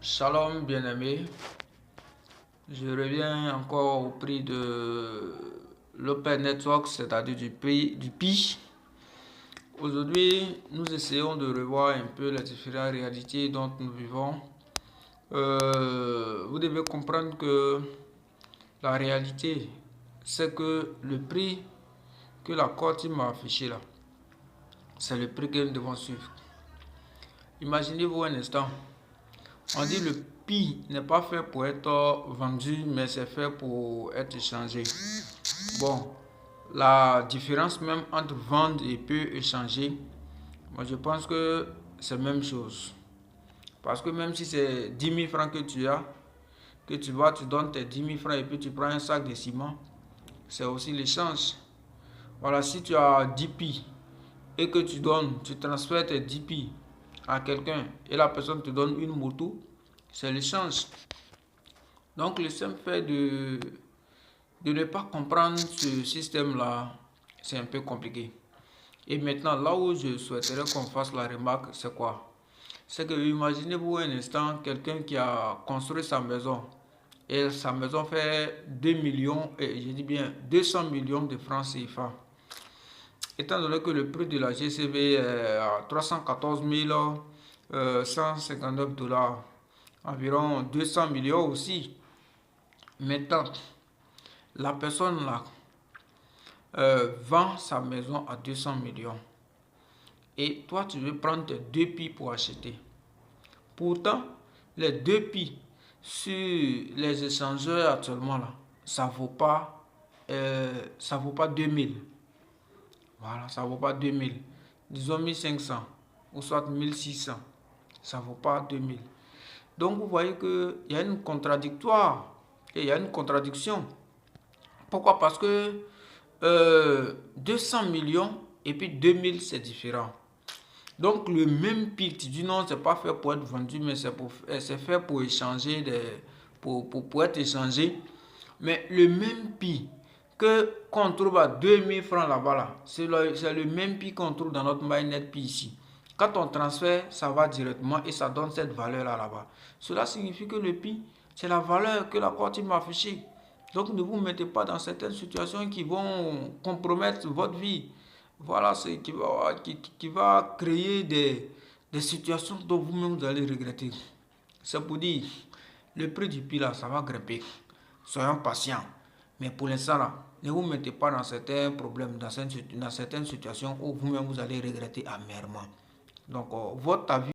Shalom bien-aimé, je reviens encore au prix de l'Open Network, c'est-à-dire du PI. Aujourd'hui, nous essayons de revoir un peu les différentes réalités dont nous vivons. Vous devez comprendre que la réalité, c'est que le prix que la Cour m'a affiché là, c'est le prix que nous devons suivre. Imaginez-vous un instant. On dit le PI n'est pas fait pour être vendu, mais c'est fait pour être échangé. Bon, la différence même entre vendre et peu échanger, moi je pense que c'est la même chose. Parce que même si c'est 10 000 francs que tu as, que tu vas, tu donnes tes 10 000 francs et puis tu prends un sac de ciment, c'est aussi l'échange. Voilà, si tu as 10 pi et que tu transfères tes 10 pi à quelqu'un et la personne te donne une moto, c'est l'échange. Donc le simple fait de ne pas comprendre ce système-là, c'est un peu compliqué. Et maintenant, là où je souhaiterais qu'on fasse la remarque, c'est quoi? C'est que imaginez-vous un instant quelqu'un qui a construit sa maison et sa maison fait 2 millions, et je dis bien 200 millions de francs CFA. Étant donné que le prix de la GCV est à 314 159 $, environ 200 millions aussi. Maintenant, la personne là vend sa maison à 200 millions et toi tu veux prendre tes 2 pi pour acheter. Pourtant, les 2 pi sur les échangeurs actuellement là, ça vaut pas 2000. Voilà, ça vaut pas 2000. Disons 1500 ou soit 1600. Ça vaut pas 2000. Donc vous voyez qu'il y a une contradictoire et il y a une contradiction. Pourquoi? Parce que 200 millions et puis 2000 c'est différent. Donc le même prix, tu dis non, c'est pas fait pour être vendu, mais c'est fait pour échanger, pour être échangé. Mais le même prix qu'on trouve à 2000 francs là-bas, là, c'est le même prix qu'on trouve dans notre MyNet ici. Quand on transfère, ça va directement et ça donne cette valeur-là là-bas. Cela signifie que le prix, c'est la valeur que la Cour m'a affichée. Donc ne vous mettez pas dans certaines situations qui vont compromettre votre vie. Voilà ce qui va créer des situations dont vous-même vous allez regretter. C'est pour dire, le prix du prix là, ça va grimper. Soyons patients. Mais pour l'instant là, ne vous mettez pas dans certains problèmes, dans certaines situations où vous-même vous allez regretter amèrement. Donc, votre avis.